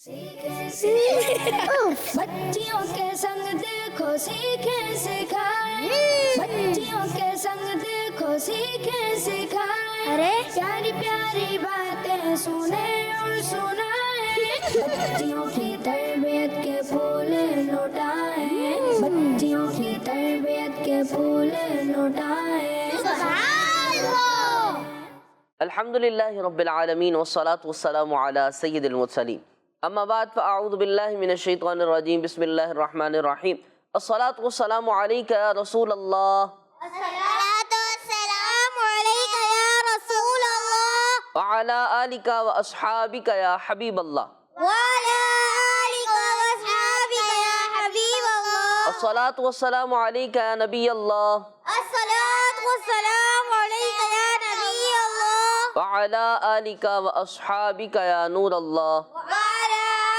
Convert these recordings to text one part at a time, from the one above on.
بچیوں کے سنگ دیکھو سیکھیں سکھائیں، بچیوں کے سنگ دیکھو سیکھیں سکھائیں، ارے پیاری پیاری باتیں سنیں اور سنائیں، بچیوں کی تربیت کے پھول لوٹائیں، بچیوں کی تربیت کے پھول لوٹائیں۔ الحمدللہ رب العالمین والصلاة والسلام علی سید المرسلین، اما بعد فاعوذ باللہ من الشیطان الرجیم، بسم اللہ الرحمن الرحیم، الصلاة والسلام علیک یا رسول اللہ، الصلاة والسلام علیک یا رسول اللہ، وعلی آلک واصحابک یا حبیب اللہ، وعلی آلک واصحابک یا حبیب اللہ، الصلاة والسلام علیک یا نبی اللہ، الصلاة والسلام علیک یا نبی اللہ، وعلی آلک واصحابک یا نور اللہ۔ وعلی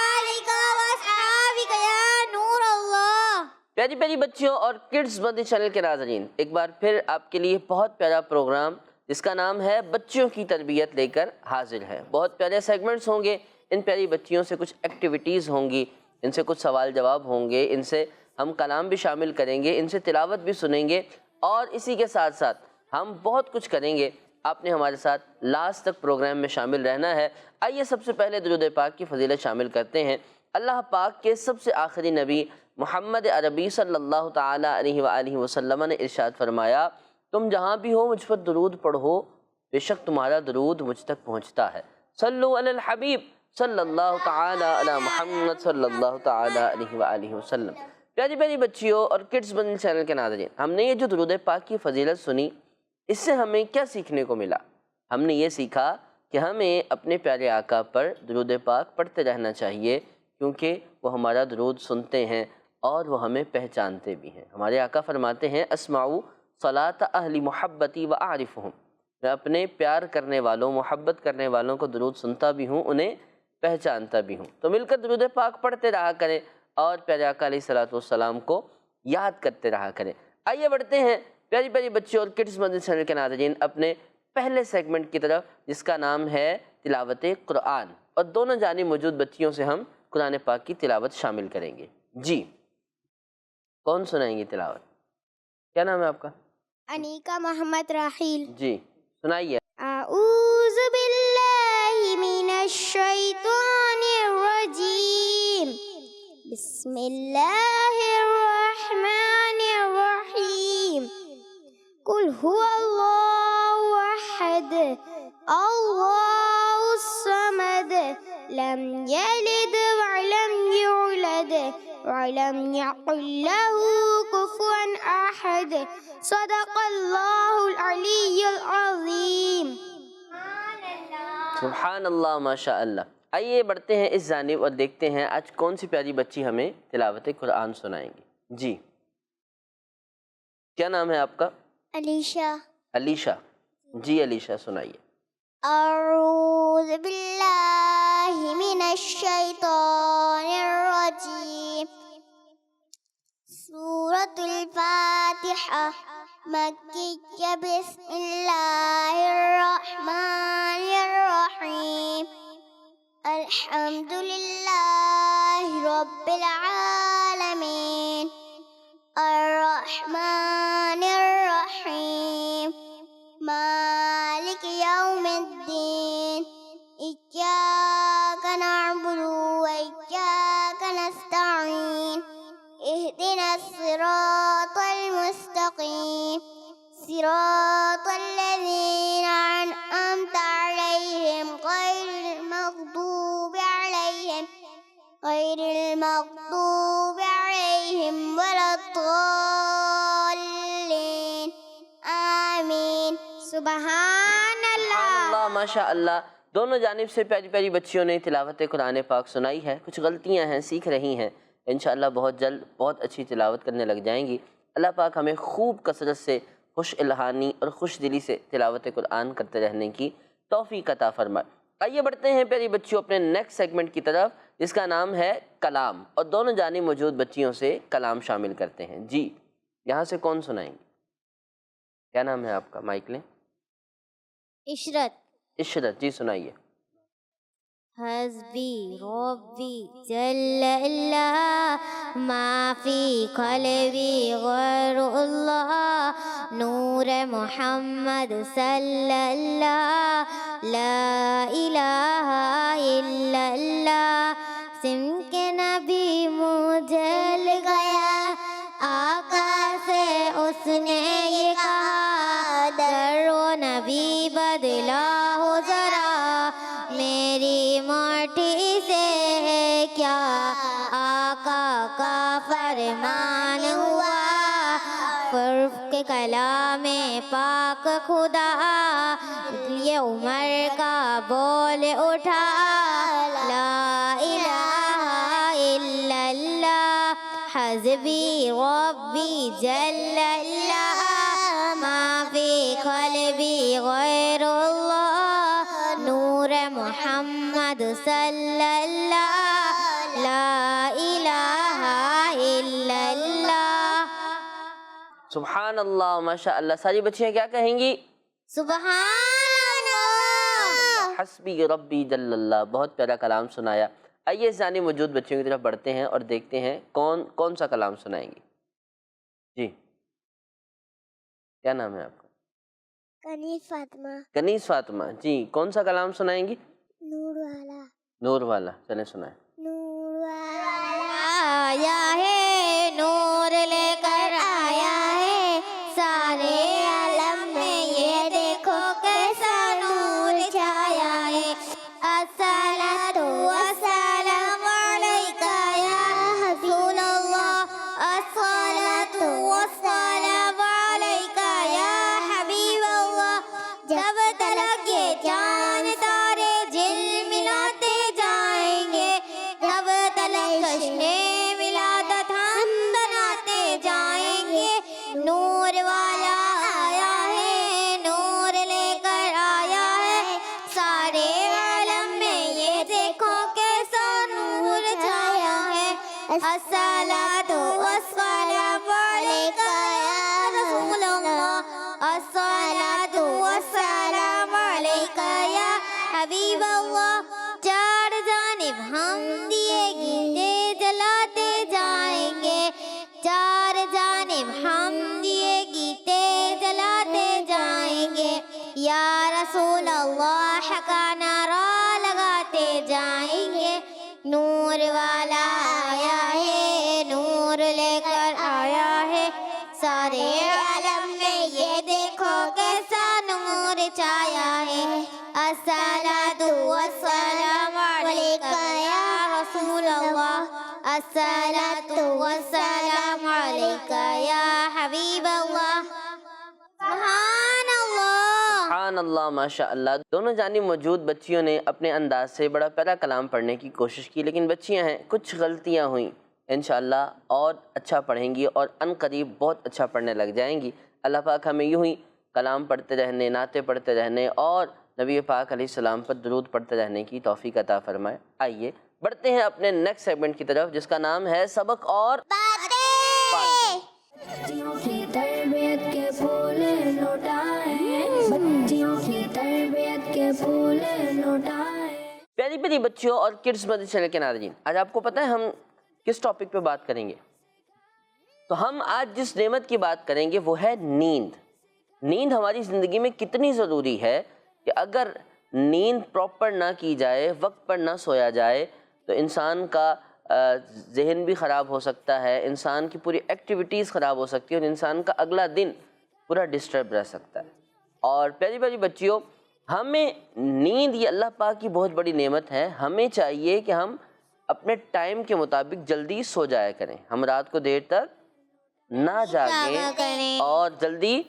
آلک واصحابک یا نور اللہ۔ پیاری پیاری بچیوں اور کڈز بندی چینل کے ناظرین، ایک بار پھر آپ کے لیے بہت پیارا پروگرام جس کا نام ہے بچیوں کی تربیت لے کر حاضر ہے۔ بہت پیارے سیگمنٹس ہوں گے، ان پیاری بچیوں سے کچھ ایکٹیویٹیز ہوں گی، ان سے کچھ سوال جواب ہوں گے، ان سے ہم کلام بھی شامل کریں گے، ان سے تلاوت بھی سنیں گے، اور اسی کے ساتھ ساتھ ہم بہت کچھ کریں گے۔ آپ نے ہمارے ساتھ لاسٹ تک پروگرام میں شامل رہنا ہے۔ آئیے سب سے پہلے درود پاک کی فضیلت شامل کرتے ہیں۔ اللہ پاک کے سب سے آخری نبی محمد عربی صلی اللہ تعالی علیہ وآلہ وسلم نے ارشاد فرمایا، تم جہاں بھی ہو مجھ پر درود پڑھو، بے شک تمہارا درود مجھ تک پہنچتا ہے۔ صلو علی الحبیب صلی اللہ تعالی علی محمد صلی اللہ تعالی علیہ وآلہ وسلم۔ پیاری پیاری بچیوں اور کڈز بندی چینل کے ناظرین، ہم نے یہ جو درود پاک کی فضیلت سنی، اس سے ہمیں کیا سیکھنے کو ملا؟ ہم نے یہ سیکھا کہ ہمیں اپنے پیارے آقا پر درود پاک پڑھتے رہنا چاہیے، کیونکہ وہ ہمارا درود سنتے ہیں اور وہ ہمیں پہچانتے بھی ہیں۔ ہمارے آقا فرماتے ہیں، اسمعوا صلاۃ اہل محبتی واعرفہم، میں اپنے پیار کرنے والوں، محبت کرنے والوں کو درود سنتا بھی ہوں، انہیں پہچانتا بھی ہوں۔ تو مل کر درود پاک پڑھتے رہا کریں اور پیارے آقا علیہ الصلوۃ والسلام کو یاد کرتے رہا کریں۔ آئیے بڑھتے ہیں پیاری پیاری بچوں اور کڈز مدنی چینل کے ناظرین اپنے پہلے سیگمنٹ کی طرف، جس کا نام ہے تلاوت قرآن، اور دونوں جانب موجود بچیوں سے ہم قرآن پاک کی تلاوت شامل کریں گے۔ جی کون سنائیں گے تلاوت؟ کیا نام ہے آپ کا؟ انیکا محمد راحیل۔ جی سنائیے۔ اعوذ باللہ من الشیطان الرجیم، بسم اللہ الرحمن الرحیم، قل هو اللہ احد اللہ الصمد لم یلد ولم یولد ولم یکن له کفوا احد، صدق اللہ العلی العظیم۔ سبحان اللہ، ماشاء اللہ۔ آئیے بڑھتے ہیں اس جانب اور دیکھتے ہیں آج کون سی پیاری بچی ہمیں تلاوت قرآن سنائیں گی۔ جی کیا نام ہے آپ کا؟ علیشہ۔ علیشہ۔ جی علیشہ سنائیے۔ اعوذ باللہ من الشیطان الرجیم، سورۃ الفاتحہ مکی، بسم اللہ الرحمن الرحیم، الحمد للہ رب العالمین، الرحمن الرحیم، مالک یوم الدین، ایاک نعبد و ایاک نستعین، اہدنا الصراط المستقیم، صراط الذین انعمت علیہم غیر المغضوب علیہم ولا الضالین، آمین۔ سبحان اللہ۔ ماشاء اللہ، دونوں جانب سے پیاری پیاری بچیوں نے تلاوت قرآن پاک سنائی ہے۔ کچھ غلطیاں ہیں، سیکھ رہی ہیں، انشاءاللہ بہت جلد بہت اچھی تلاوت کرنے لگ جائیں گی۔ اللہ پاک ہمیں خوب کثرت سے خوش الہانی اور خوش دلی سے تلاوت قرآن کرتے رہنے کی توفیق عطا فرمائے۔ آئیے بڑھتے ہیں پیاری بچیوں اپنے نیکسٹ سیگمنٹ کی طرف، جس کا نام ہے کلام، اور دونوں جانب موجود بچیوں سے کلام شامل کرتے ہیں۔ جی یہاں سے کون سنائیں گے؟ کیا نام ہے آپ کا؟ مائک لیں۔ عشرت۔ عشرت، جی سنائیے۔ حسبی ربی جل اللہ ما فی قلبی غیر اللہ نور محمد صلی اللہ لا الہ الا اللہ سمت نبی مجھے گیا آقا سے اس نے یہ کہا در و نبی بدلا ہو ذرا میری مٹی سے کیا آقا کا فرمان ہوا فرق کے کلام پاک خدا یہ عمر کا بول اٹھا لا الہ الا اللہ حسبی ربی جل اللہ ما فی قلبی غیر اللہ نور محمد صلی اللہ لا الہ الا اللہ. سبحان اللہ، ماشاء اللہ. ساری بچیاں کیا کہیں گی؟ سبحان اللہ. حسبی ربی جل اللہ. بہت پیارا کلام سنایا. آئیے ذہنی موجود بچیوں کی طرف بڑھتے ہیں اور دیکھتے ہیں کون سا کلام سنائیں گی. جی کیا نام ہے آپ کا؟ کنیز فاطمہ. کنیز فاطمہ. جی کون سا کلام سنائیں گی؟ نور والا. نور والا. چلیں سنائیں. نور والا آیا ہے نور لے کر آیا ہے سارے عالم میں یہ دیکھو کیسا نور چھایا ہے. الصلاۃ والسلام علیکہ یا حبیب اللہ الصلاۃ والسلام علیکہ یا حبیب اللہ. جب تلک یہ چاند تارے جل ملاتے جائیں گے جب تلک کشنے ولادت ہم بناتے جائیں گے. نور والا آیا ہے نور لے کر آیا ہے سارے عالم میں یہ دیکھو کیسا نور چھایا ہے. الصلاۃ والسلام علیکہ یا رسول اللہ الصلاۃ والسلام علیکہ یا حبیب اللہ. چار جانب ہم دیے گیتے جلاتے جائیں گے چار جانب ہم دیے گیتے جلاتے جائیں گے. یا رسول اللہ کا نعرہ لگاتے جائیں گے. نور والا آیا ہے نور لے کر آیا ہے سارے عالم میں یہ دیکھو کیسا نور چھایا ہے. الصلاۃ والسلام علیکہ یا رسول اللہ الصلاۃ والسلام علیکہ یا حبیب اللہ. سبحان اللہ. سبحان اللہ، ماشاء اللہ. دونوں جانب موجود بچیوں نے اپنے انداز سے بڑا پیارا کلام پڑھنے کی کوشش کی، لیکن بچیاں ہیں کچھ غلطیاں ہوئیں. انشاءاللہ اور اچھا پڑھیں گی اور ان قریب بہت اچھا پڑھنے لگ جائیں گی. اللہ پاک ہمیں یوں ہی کلام پڑھتے رہنے، نعتیں پڑھتے رہنے اور نبی پاک علیہ السلام پر درود پڑھتے رہنے کی توفیق عطا فرمائے. آئیے بڑھتے ہیں اپنے نیکسٹ سیگمنٹ کی طرف جس کا نام ہے سبق اور باتیں. بچیوں کی تربیت کے پھول لوٹائیں بچیوں کی تربیت کے پھول لوٹائیں. پیاری پیاری بچیوں اور کڈس مدنی چینل کے ناظرین، آج آپ کو پتہ ہے ہم کس ٹاپک پہ بات کریں گے؟ تو ہم آج جس نعمت کی بات کریں گے وہ ہے نیند. نیند ہماری زندگی میں کتنی ضروری ہے کہ اگر نیند پراپر نہ کی جائے، وقت پر نہ سویا جائے تو انسان کا ذہن بھی خراب ہو سکتا ہے، انسان کی پوری ایکٹیویٹیز خراب ہو سکتی ہے اور انسان کا اگلا دن پورا ڈسٹرب رہ سکتا ہے. اور پیاری پیاری بچیوں، ہمیں نیند یہ اللہ پاک کی بہت بڑی نعمت ہے. ہمیں چاہیے کہ ہم اپنے ٹائم کے مطابق جلدی سو جایا کریں. ہم رات کو دیر تک نہ جاگیں اور جلدی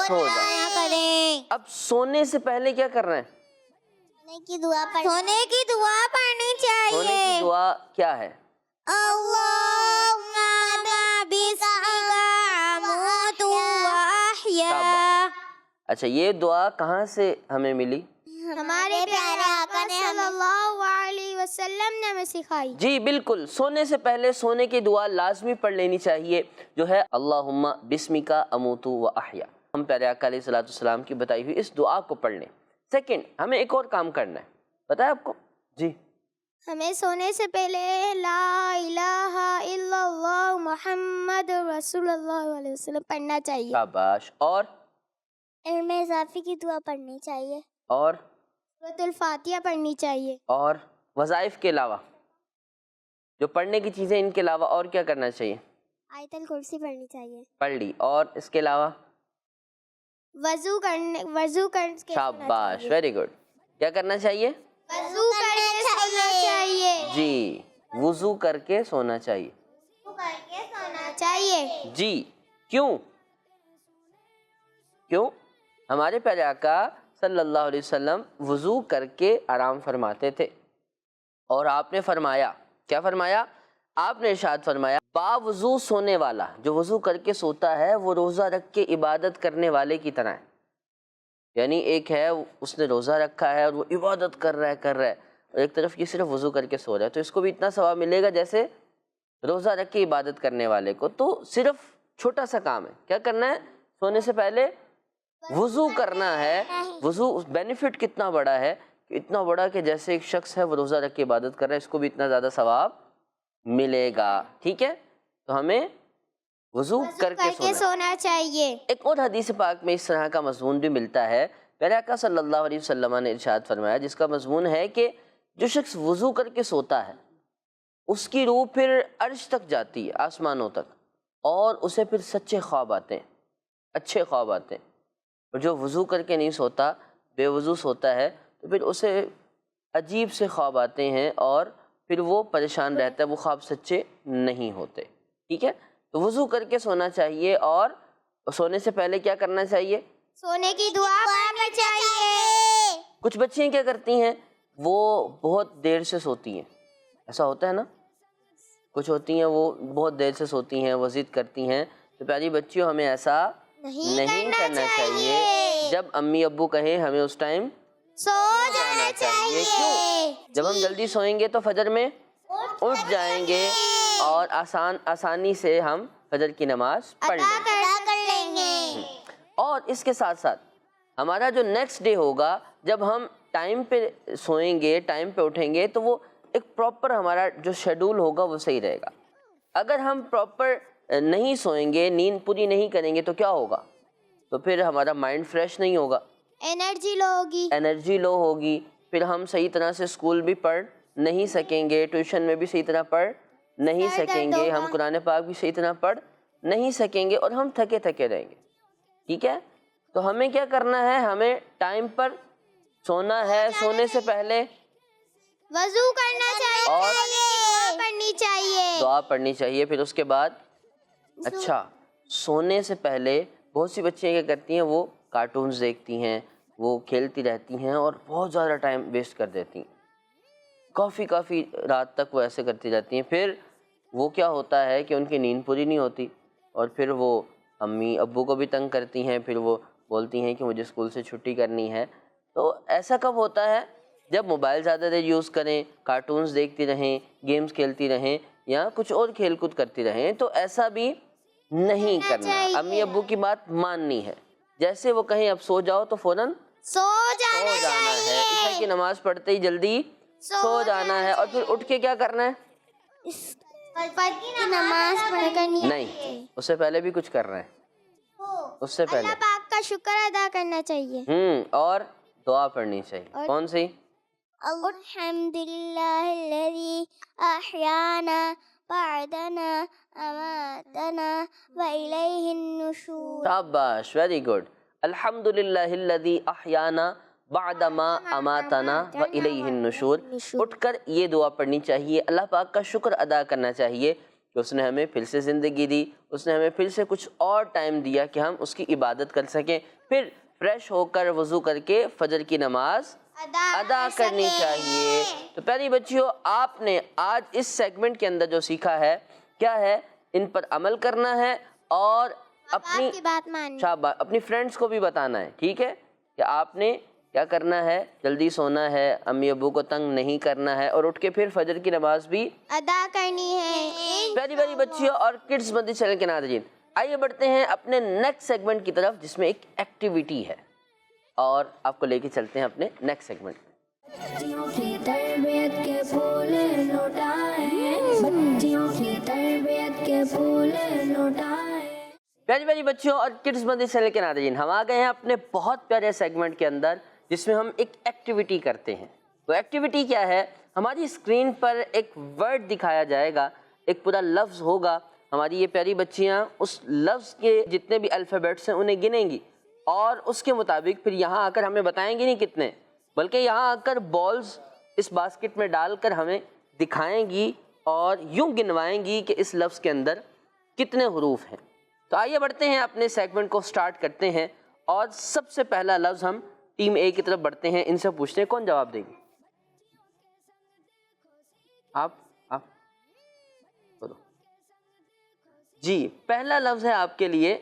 سو جائیں. اب سونے سے پہلے کیا کرنا ہے؟ سونے کی دعا پڑھنی چاہیے. سونے کی دعا کیا ہے؟ اللہم بسمک اموت واحیا. اچھا، یہ دعا کہاں سے ہمیں ملی؟ ہمارے پیارے آقا صلی اللہ علیہ وسلم نے ہمیں سکھائی. جی بالکل، سونے سے پہلے سونے کی دعا لازمی پڑھ لینی چاہیے جو ہے اللہم بسمک اموت واحیا. ہم پیارے آقا علیہ السلام کی بتائی ہوئی اس دعا کو پڑھ لیں. سیکنڈ، ہمیں ایک اور کام کرنا ہے، پتہ ہے آپ کو؟ جی ہمیں سونے سے پہلے لا الہ الا اللہ محمد رسول اللہ علیہ وسلم پڑھنا چاہیے. شاباش. اور علم اضافی کی دعا پڑھنی چاہیے. اور سورۃ الفاتحہ پڑھنی چاہیے. اور وظائف کے علاوہ جو پڑھنے کی چیزیں ان کے علاوہ اور کیا کرنا چاہیے؟ آیت الکرسی پڑھنی چاہیے. پڑھ لی. اور اس کے علاوہ وضو کر کے شاباش، ویری گڈ. کیا کرنا چاہیے؟ وضو کر کے سونا چاہیے. جی، وضو کر کے سونا چاہیے. سونا چاہیے. جی. کیوں؟ ہمارے پیارے آقا صلی اللہ علیہ وسلم وضو کر کے آرام فرماتے تھے، اور آپ نے فرمایا، کیا فرمایا؟ آپ نے ارشاد فرمایا با وضو سونے والا، جو وضو کر کے سوتا ہے وہ روزہ رکھ کے عبادت کرنے والے کی طرح ہے. یعنی ایک ہے اس نے روزہ رکھا ہے اور وہ عبادت کر رہا ہے، اور ایک طرف یہ صرف وضو کر کے سو رہا ہے، تو اس کو بھی اتنا ثواب ملے گا جیسے روزہ رکھ کے عبادت کرنے والے کو. تو صرف چھوٹا سا کام ہے، کیا کرنا ہے؟ سونے سے پہلے وضو کرنا ہے. وضو بینیفٹ کتنا بڑا ہے، اتنا بڑا کہ جیسے ایک شخص ہے وہ روزہ رکھ کے عبادت کر رہا ہے، اس کو بھی اتنا زیادہ ثواب ملے گا. ٹھیک ہے، تو ہمیں وضو کر کے سونا چاہیے. ایک اور حدیث پاک میں اس طرح کا مضمون بھی ملتا ہے. پیارے آقا صلی اللہ علیہ وسلم نے ارشاد فرمایا، جس کا مضمون ہے کہ جو شخص وضو کر کے سوتا ہے اس کی روح پھر عرش تک جاتی ہے، آسمانوں تک، اور اسے پھر سچے خواب آتے ہیں، اچھے خواب آتے ہیں. اور جو وضو کر کے نہیں سوتا، بے وضو سوتا ہے، تو پھر اسے عجیب سے خواب آتے ہیں اور پھر وہ پریشان رہتا ہے، وہ خواب سچے نہیں ہوتے. ٹھیک ہے، تو وضو کر کے سونا چاہیے، اور سونے سے پہلے کیا کرنا چاہیے؟ سونے کی دعا پڑھنی چاہیے. کچھ بچیاں کیا کرتی ہیں، وہ بہت دیر سے سوتی ہیں، ایسا ہوتا ہے نا، کچھ ہوتی ہیں وہ بہت دیر سے سوتی ہیں، وہ ضد کرتی ہیں. تو پیاری بچیوں، ہمیں ایسا نہیں کرنا چاہیے. جب امی ابو کہیں ہمیں اس ٹائم سو جانا چاہیے. کیوں؟ جب ہم جلدی سوئیں گے تو فجر میں اٹھ جائیں گے، اور آسانی سے ہم فجر کی نماز پڑھ لیں گے. اور اس کے ساتھ ساتھ ہمارا جو نیکسٹ ڈے ہوگا، جب ہم ٹائم پہ سوئیں گے، ٹائم پہ اٹھیں گے، تو وہ ایک پراپر ہمارا جو شیڈول ہوگا وہ صحیح رہے گا. اگر ہم پراپر نہیں سوئیں گے، نیند پوری نہیں کریں گے، تو کیا ہوگا؟ تو پھر ہمارا مائنڈ فریش نہیں ہوگا، انرجی لو ہوگی، پھر ہم صحیح طرح سے اسکول بھی پڑھ نہیں سکیں گے، ٹیوشن میں بھی صحیح طرح پڑھ نہیں سکیں گے، ہم قرآن پاک بھی صحیح طرح پڑھ نہیں سکیں گے، اور ہم تھکے رہیں گے. ٹھیک ہے، تو ہمیں کیا کرنا ہے؟ ہمیں ٹائم پر سونا ہے، سونے سے پہلے وضو کرنا چاہیے اور دعا پڑھنی چاہیے. پھر اس کے بعد اچھا، سونے سے پہلے بہت سی بچیاں کیا کرتی ہیں، وہ کارٹونز دیکھتی ہیں، وہ کھیلتی رہتی ہیں، اور بہت زیادہ ٹائم ویسٹ کر دیتی ہیں، کافی رات تک وہ ایسے کرتی رہتی ہیں. پھر وہ کیا ہوتا ہے کہ ان کی نیند پوری نہیں ہوتی، اور پھر وہ امی ابو کو بھی تنگ کرتی ہیں، پھر وہ بولتی ہیں کہ مجھے اسکول سے چھٹی کرنی ہے. تو ایسا کب ہوتا ہے؟ جب موبائل زیادہ دیر یوز کریں، کارٹونز دیکھتی رہیں، گیمز کھیلتی رہیں، یا کچھ اور کھیل کود کرتی رہیں. تو ایسا بھی نہیں کرنا، امی ابو کی بات ماننی ہے. جیسے وہ کہیں اب سو جاؤ تو فوراً سو جانا ہے، عشاء کی نماز پڑھتے ہی جلدی سو جانا ہے، اور پھر اٹھ کے کیا کرنا ہے؟ نماز پڑھ کر نہیں، اس سے پہلے بھی کچھ کرنا ہے، اس سے پہلے اللہ پاک کا شکر ادا کرنا چاہیے، اور دعا پڑھنی چاہیے. کون سی؟ الحمدللہ الذی احیانا بعدما اماتنا والیہ النشور. شاباش، ویری گڈ. الحمدللہ الذی احیانا بعدما اماتنا والیہ النشور. اٹھ کر یہ دعا پڑھنی چاہیے، اللہ پاک کا شکر ادا کرنا چاہیے کہ اس نے ہمیں پھر سے زندگی دی، اس نے ہمیں پھر سے کچھ اور ٹائم دیا کہ ہم اس کی عبادت کر سکیں. پھر فریش ہو کر وضو کر کے فجر کی نماز ادا کرنی چاہیے. تو پیاری بچیوں، آپ نے آج اس سیگمنٹ کے اندر جو سیکھا ہے، کیا ہے؟ ان پر عمل کرنا ہے، اور اپنی فرینڈس کو بھی بتانا ہے. ٹھیک ہے، کہ آپ نے کیا کرنا ہے؟ جلدی سونا ہے، امی ابو کو تنگ نہیں کرنا ہے، اور اٹھ کے پھر فجر کی نماز بھی ادا کرنی ہے. پیاری بچیوں اور کڈز مدنی چینل کے ناظرین، آئیے بڑھتے ہیں اپنے نیکسٹ سیگمنٹ کی طرف، جس میں ایک ایکٹیویٹی ہے، اور آپ کو لے کے چلتے ہیں اپنے نیکسٹ سیگمنٹ. بچیوں کی تربیت کے پھول لوٹائیں بچیوں کی تربیت کے پھول لوٹائیں. پیاری پیاری بچوں اور کڈز مدنی چینل کے ناظرین، ہم آ گئے ہیں اپنے بہت پیارے سیگمنٹ کے اندر جس میں ہم ایک ایکٹیویٹی کرتے ہیں. تو ایکٹیویٹی کیا ہے؟ ہماری اسکرین پر ایک ورڈ دکھایا جائے گا، ایک پورا لفظ ہوگا. ہماری یہ پیاری بچیاں اس لفظ کے جتنے بھی الفابیٹس ہیں انہیں گنیں گی اور اس کے مطابق پھر یہاں آ کر ہمیں بتائیں گی نہیں کتنے، بلکہ یہاں آ کر بالز اس باسکٹ میں ڈال کر ہمیں دکھائیں گی اور یوں گنوائیں گی کہ اس لفظ کے اندر کتنے حروف ہیں. تو آئیے بڑھتے ہیں، اپنے سیگمنٹ کو سٹارٹ کرتے ہیں اور سب سے پہلا لفظ ہم ٹیم اے کی طرف بڑھتے ہیں. ان سے پوچھتے ہیں کون جواب دے گی؟ آپ بولو جی. پہلا لفظ ہے آپ کے لیے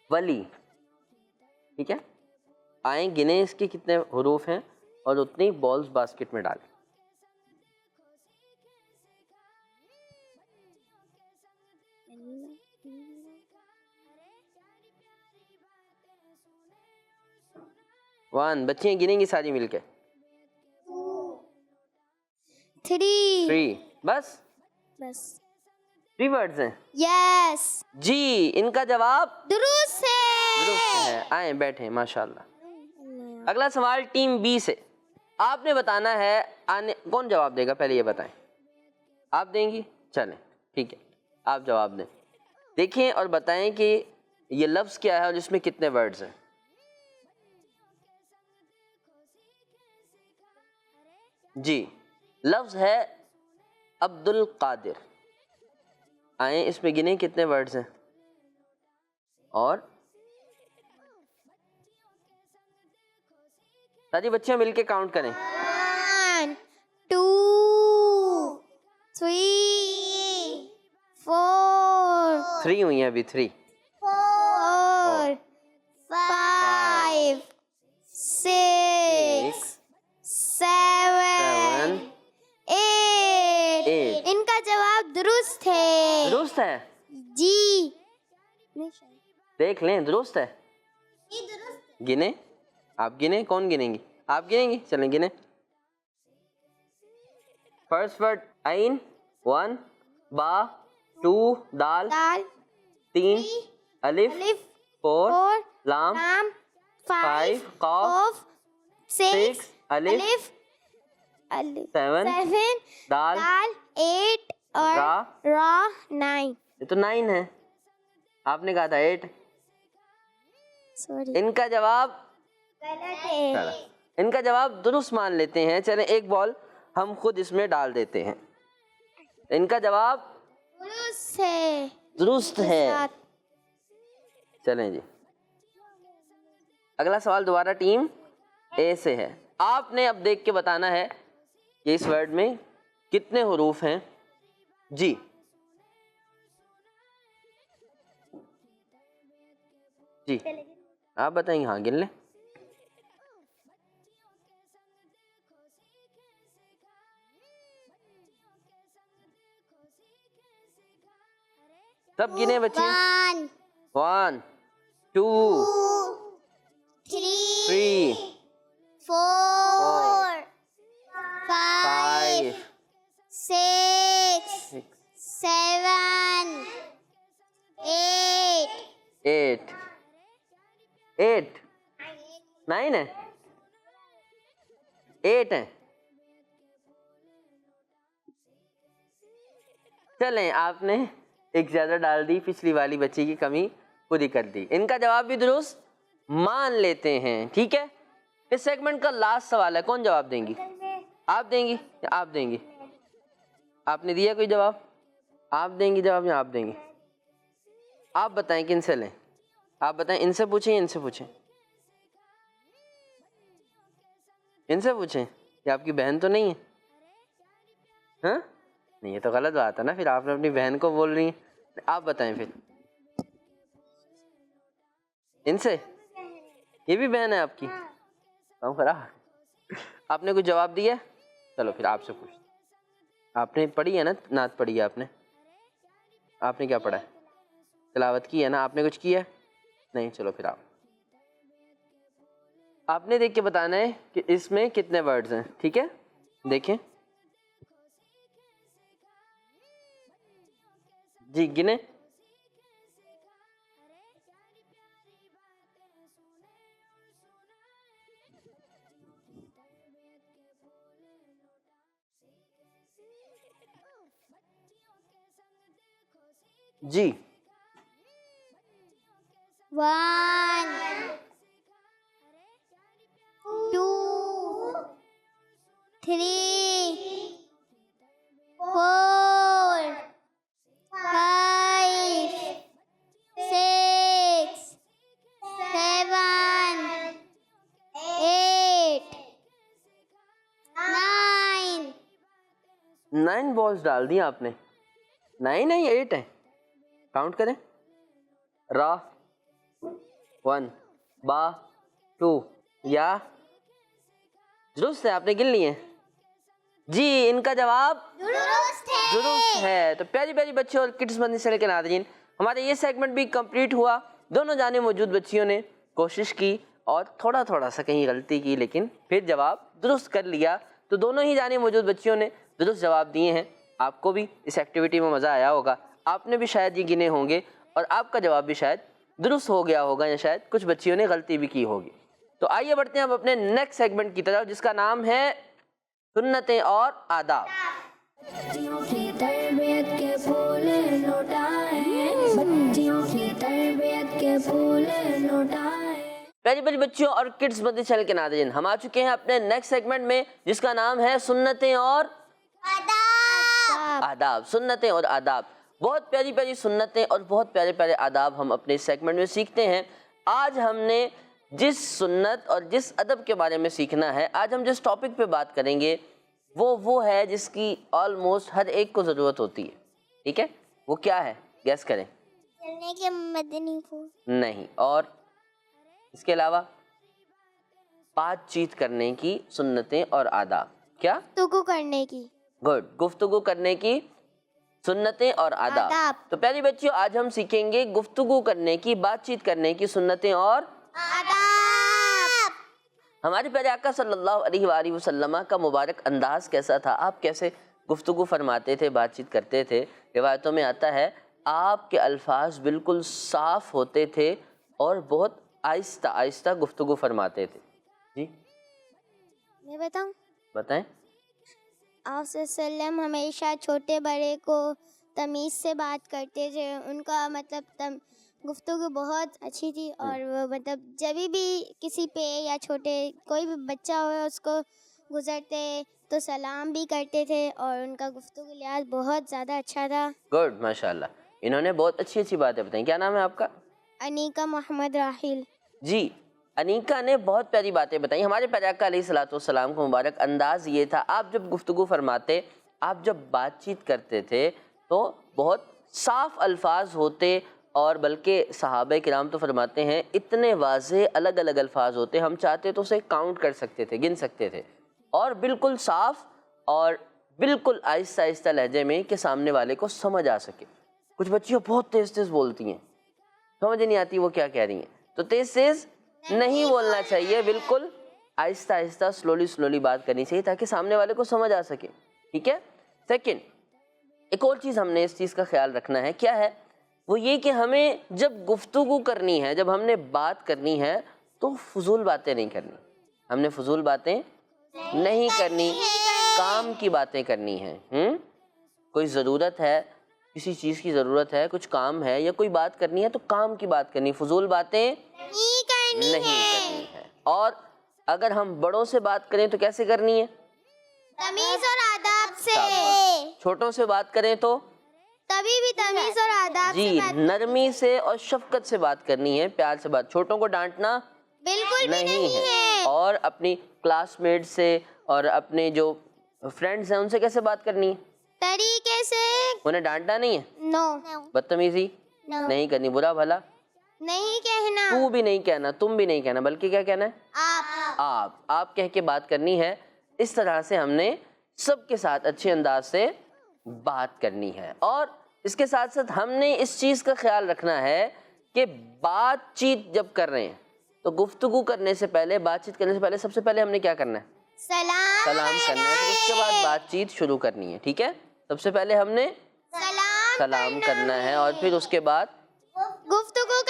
ولی. ٹھیک ہے، آئیں گنیں اس کے کتنے حروف ہیں اور اتنی بالز باسکٹ میں ڈالیں. ون. بچیاں گنیں گی ساری مل کے. 3. بس 3 ورڈز ہیں. یس. جی، ان کا جواب درست ہے. آئیں بیٹھیں. ماشاءاللہ. اگلا سوال ٹیم بی سے. آپ نے بتانا ہے کون جواب دے گا پہلے یہ بتائیں. آپ دیں گی؟ چلیں ٹھیک ہے، آپ جواب دیں. دیکھیں اور بتائیں کہ یہ لفظ کیا ہے اور اس میں کتنے ورڈز ہیں. جی، لفظ ہے عبد القادر. آئیں اس میں گنیں کتنے ورڈز ہیں اور ساری بچیاں مل کے کاؤنٹ کریں. 1 2 3 4 3 ہوئی ہیں ابھی. 3 4 5 6 7 8. ان کا جواب درست ہے. درست ہے. جی. دیکھ لیں درست ہے. گنیں. آپ گنیں. کون گنیں گی؟ آپ گنیں گی. چلیں گنیں. فرسٹ ورڈ عین 1 با 2 دال 3 الف 4 لام 5 قاف 6 الف 7 دال 8 اور را 9. یہ تو 9 ہے. آپ نے کہا تھا 8. سوری. ان کا جواب ان کا جواب درست مان لیتے ہیں. چلیں ایک بال ہم خود اس میں ڈال دیتے ہیں. ان کا جواب درست ہے. چلیں جی، اگلا سوال دوبارہ ٹیم اے سے ہے. آپ نے اب دیکھ کے بتانا ہے کہ اس ورڈ میں کتنے حروف ہیں. جی جی آپ بتائیں گے. ہاں گن لیں. سب گنے بچے. 1 2 3 4 5 6 7 8. 8 9 ہے. 8 ہے. چلیں آپ نے ایک زیادہ ڈال دی. پچھلی والی بچی کی کمی پوری کر دی. ان کا جواب بھی درست مان لیتے ہیں. ٹھیک ہے، اس سیگمنٹ کا لاسٹ سوال ہے. کون جواب دیں گی؟ آپ دیں گی یا آپ دیں گی؟ آپ نے دیا کوئی جواب؟ آپ دیں گی جواب یا آپ دیں گی؟ آپ بتائیں کن سے لیں. آپ بتائیں ان سے پوچھیں یا ان سے پوچھیں؟ ان سے پوچھیں. یہ آپ کی بہن تو نہیں ہے؟ ہاں نہیں، یہ تو غلط بات ہے نا. پھر آپ نے اپنی بہن کو بول رہی ہیں. آپ بتائیں پھر. ان سے؟ یہ بھی بہن ہے آپ کی؟ آپ نے کچھ جواب دیا؟ چلو پھر آپ سے پوچھتے. آپ نے پڑھی ہے نا نعت؟ پڑھی ہے آپ نے؟ آپ نے کیا پڑھا ہے؟ تلاوت کی ہے نا؟ آپ نے کچھ کیا ہے؟ نہیں. چلو پھر آپ آپ نے دیکھ کے بتانا ہے کہ اس میں کتنے ورڈز ہیں, ٹھیک ہے؟ دیکھیں جی, گنے. جی 1 2 3 4 5 6 7 8 9 9 بالز ڈال دی آپ نے. 9 نہیں 8 ہیں, کاؤنٹ کریں. را 1, با 2, یا درست ہے, آپ نے گن لیے. جی ان کا جواب درست ہے. تو پیاری پیاری بچوں اور کڈس مدنی چینل کے ناظرین, ہمارا یہ سیگمنٹ بھی کمپلیٹ ہوا. دونوں جانے موجود بچیوں نے کوشش کی اور تھوڑا تھوڑا سا کہیں غلطی کی, لیکن پھر جواب درست کر لیا. تو دونوں ہی جانے موجود بچیوں نے درست جواب دیے ہیں. آپ کو بھی اس ایکٹیویٹی میں مزہ آیا ہوگا, آپ نے بھی شاید یہ گنے ہوں گے اور آپ کا جواب بھی شاید درست ہو گیا ہوگا, یا شاید کچھ بچیوں نے غلطی بھی کی ہوگی. تو آئیے بڑھتے ہیں اب اپنے نیکسٹ سیگمنٹ کی طرف, جس کا نام ہے سنتیں اور آداب. بچیوں کی تربیت کے پھول لوٹائیں, بچیوں کی تربیت کے پھول لوٹائیں. پیاری پیاری بچیوں اور کڈس مدنی چینل کے ناظرین, ہم آ چکے ہیں اپنے نیکسٹ سیگمنٹ میں, جس کا نام ہے سنتیں اور آداب. سنتیں اور آداب, بہت پیاری پیاری سنتیں اور بہت پیارے پیارے آداب ہم اپنے سیگمنٹ میں سیکھتے ہیں. آج ہم نے جس سنت اور جس ادب کے بارے میں سیکھنا ہے, آج ہم جس ٹاپک پہ بات کریں گے وہ ہے جس کی آلموسٹ ہر ایک کو ضرورت ہوتی ہے. ٹھیک ہے, وہ کیا ہے؟ گیس کریں. چلنے کے مدنی پھول نہیں, اور اس کے علاوہ بات چیت کرنے کی سنتیں اور آداب. کیا؟ گفتگو کرنے کی. گڈ, گفتگو کرنے کی سنتیں اور آداب. تو پیاری بچیوں, آج ہم سیکھیں گے گفتگو کرنے کی, بات چیت کرنے کی سنتیں اور آداب. ہمارے پیارے آقا صلی اللہ علیہ وآلہ وسلم کا مبارک انداز کیسا تھا, آپ کیسے گفتگو فرماتے تھے, بات چیت کرتے تھے. روایتوں میں آتا ہے آپ کے الفاظ بالکل صاف ہوتے تھے اور بہت آہستہ آہستہ گفتگو فرماتے تھے. جی میں بتاؤں, بتائیں. آپ صلی اللہ علیہ وسلم ہمیشہ چھوٹے بڑے کو تمیز سے بات کرتے تھے. ان کا مطلب گفتگو بہت اچھی تھی, اور وہ مطلب جب بھی کسی پہ یا چھوٹے کوئی بھی بچہ ہو اس کو گزرتے تو سلام بھی کرتے تھے, اور ان کا گفتگو لحاظ بہت زیادہ اچھا تھا. گڈ, ماشاءاللہ, انہوں نے بہت اچھی اچھی باتیں بتائیں. کیا نام ہے آپ کا؟ انیکا محمد راحیل. جی, انیکا نے بہت پیاری باتیں بتائیں. ہمارے پیارے آقا علیہ الصلوۃ والسلام کا مبارک انداز یہ تھا, آپ جب گفتگو فرماتے, آپ جب بات چیت کرتے تھے تو بہت صاف الفاظ ہوتے, اور بلکہ صحابہ کرام تو فرماتے ہیں اتنے واضح الگ الگ الفاظ ہوتے, ہم چاہتے تو اسے کاؤنٹ کر سکتے تھے, گن سکتے تھے, اور بالکل صاف اور بالکل آہستہ آہستہ لہجے میں کہ سامنے والے کو سمجھ آ سکے. کچھ بچیاں بہت تیز تیز بولتی ہیں, سمجھ نہیں آتی وہ کیا کہہ رہی ہیں. تو تیز تیز نہیں بولنا چاہیے, بالکل آہستہ آہستہ سلولی بات کرنی چاہیے تاکہ سامنے والے کو سمجھ آ سکے. ٹھیک ہے. سیکنڈ, ایک اور چیز ہم نے اس چیز کا خیال رکھنا ہے, کیا ہے وہ یہ کہ ہمیں جب گفتگو کرنی ہے, جب ہم نے بات کرنی ہے تو فضول باتیں نہیں کرنی. ہم نے فضول باتیں نہیں کرنی, کام کی باتیں کرنی ہیں. کوئی ضرورت ہے, کسی چیز کی ضرورت ہے, کچھ کام ہے یا کوئی بات کرنی ہے تو کام کی بات کرنی, فضول باتیں نہیں کرنی ہے. اور اگر ہم بڑوں سے بات کریں تو کیسے کرنی ہے؟ تمیز اور آداب سے. چھوٹوں سے بات کریں تو تبھی بھی تمیز اور آداب جی نرمی سے اور شفقت سے بات کرنی ہے, پیار سے بات. چھوٹوں کو ڈانٹنا بالکل نہیں ہے. اور اپنی کلاس میٹ سے اور اپنے جو فرینڈز ہیں ان سے کیسے بات کرنی ہے؟ طریقے سے. انہیں ڈانٹنا نہیں ہے, نو بدتمیزی نہیں کرنی, برا بھلا نہیں کہنا, تو بھی نہیں کہنا, تم بھی نہیں کہنا, بلکہ کیا کہنا ہے؟ آپ کہہ کے بات کرنی ہے. اس طرح سے ہم نے سب کے ساتھ اچھے انداز سے بات کرنی ہے. اور اس کے ساتھ ساتھ ہم نے اس چیز کا خیال رکھنا ہے کہ بات چیت جب کر رہے ہیں تو گفتگو کرنے سے پہلے، بات چیت کرنے سے پہلے سب سے پہلے ہم نے کیا کرنا ہے؟ سلام سلام کرنا ہے، پھر اس کے بعد بات چیت شروع کرنی ہے. ٹھیک ہے، سب سے پہلے ہم نے سلام کرنا ہے اور پھر اس کے بعد گفتگو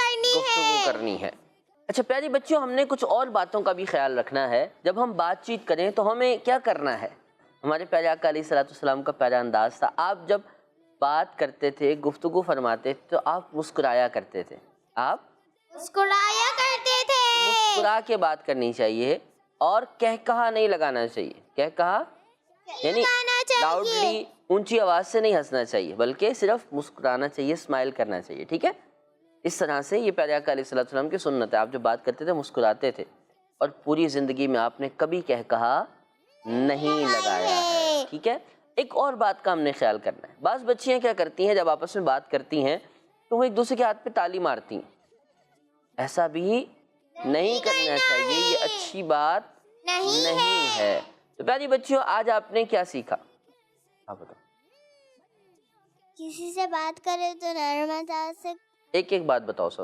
کرنی ہے. اچھا پیاری بچیوں، ہم نے کچھ اور باتوں کا بھی خیال رکھنا ہے. جب ہم بات چیت کریں تو ہمیں کیا کرنا ہے؟ ہمارے پیارے آقا علیہ الصلوۃ والسلام کا پیارا انداز تھا. آپ جب بات کرتے تھے، گفتگو فرماتے تھے تو آپ مسکرایا کرتے تھے. آپ مسکرایا کرتے تھے. مسکرا کے بات کرنی چاہیے اور کہکہا نہیں لگانا چاہیے. کہکہا یعنی لاؤڈلی اونچی آواز سے نہیں ہنسنا چاہیے، بلکہ صرف مسکرانا چاہیے، اسمائل کرنا چاہیے. ٹھیک ہے، اس طرح سے یہ پیارے آقا علیہ الصلوۃ والسلام کی سنت ہے. آپ جب بات کرتے تھے مسکراتے تھے اور پوری زندگی میں آپ نے کبھی کہکہا نہیں لگایا ہے. ٹھیک ہے، ایک اور بات کا ہم نے خیال کرنا ہے. بعض بچیاں کیا کرتی ہیں، جب آپس میں بات کرتی ہیں تو وہ ایک دوسرے کے ہاتھ پہ تالی مارتی ہیں. ایسا بھی نہیں کرنا چاہیے، یہ اچھی بات نہیں ہے. تو پیاری بچیوں، آج آپ نے کیا سیکھا؟ آپ بتاؤ. کسی سے بات کرے تو نرم انداز سے. ایک ایک بات بتاؤ. سر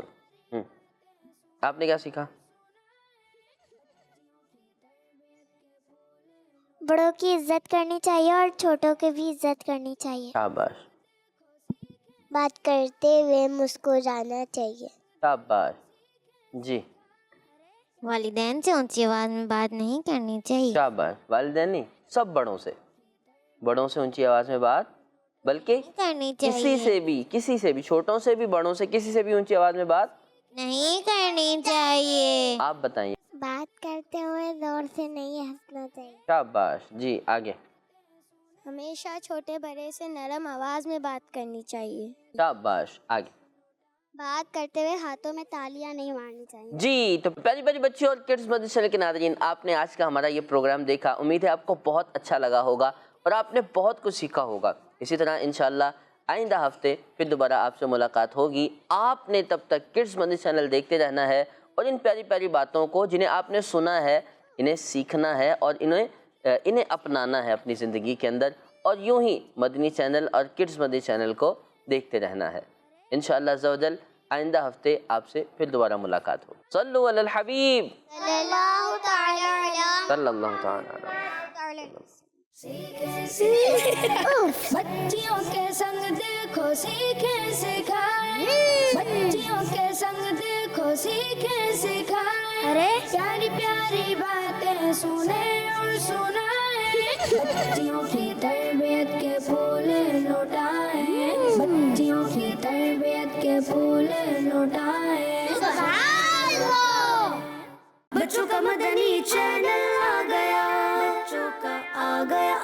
آپ نے کیا سیکھا؟ بڑوں کی عزت کرنی چاہیے اور چھوٹوں کی بھی عزت کرنی چاہیے. شاباش. بات کرتے ہوئے مسکرانا چاہیے. شاباش. جی. والدین سے اونچی آواز میں بات نہیں کرنی چاہیے. شاباش. والدین نہیں، سب بڑوں سے اونچی آواز میں بات، بلکہ کرنی کسی سے بھی چھوٹوں سے بھی بڑوں سے کسی سے بھی اونچی آواز میں بات نہیں کرنی چاہیے. آپ بتائیے. بات کرتے ہوئے زور سے نہیں ہنسنا چاہیے. شاباش. جی آگے. ہمیشہ چھوٹے بڑے سے نرم آواز میں بات کرنی چاہیے. شاباش. آگے. بات کرتے ہوئے ہاتھوں میں تالیاں نہیں مارنی چاہیے. جی تو پیاری پیاری بچیوں اور کڈز مدرسہ چینل کے ناظرین، آپ نے آج کا ہمارا یہ پروگرام دیکھا. امید ہے آپ کو بہت اچھا لگا ہوگا اور آپ نے بہت کچھ سیکھا ہوگا. اسی طرح انشاءاللہ آئندہ ہفتے پھر دوبارہ آپ سے ملاقات ہوگی. آپ نے تب تک کڈز مدرسہ چینل دیکھتے رہنا ہے اور ان پیاری پیاری باتوں کو جنہیں آپ نے سنا ہے انہیں سیکھنا ہے اور انہیں اپنانا ہے اپنی زندگی کے اندر، اور یوں ہی مدنی چینل اور کڈز مدنی چینل کو دیکھتے رہنا ہے. انشاءاللہ عز و جل آئندہ ہفتے آپ سے پھر دوبارہ ملاقات ہو. صلو علی الحبیب صلی اللہ تعالی علیہ صلی اللہ تعالی. بچیوں کے سنگ دیکھو سیکھیں سکھائیں، بچیوں کے سنگ دیکھو سیکھیں سکھائیں. ارے پیاری پیاری باتیں سنیں اور سنائیں. بچیوں کی تربیت کے پھول لوٹائیں، بچیوں کی تربیت کے پھول لوٹائیں. بچوں کا مدنی چینل آ گیا، بچوں کا آ گیا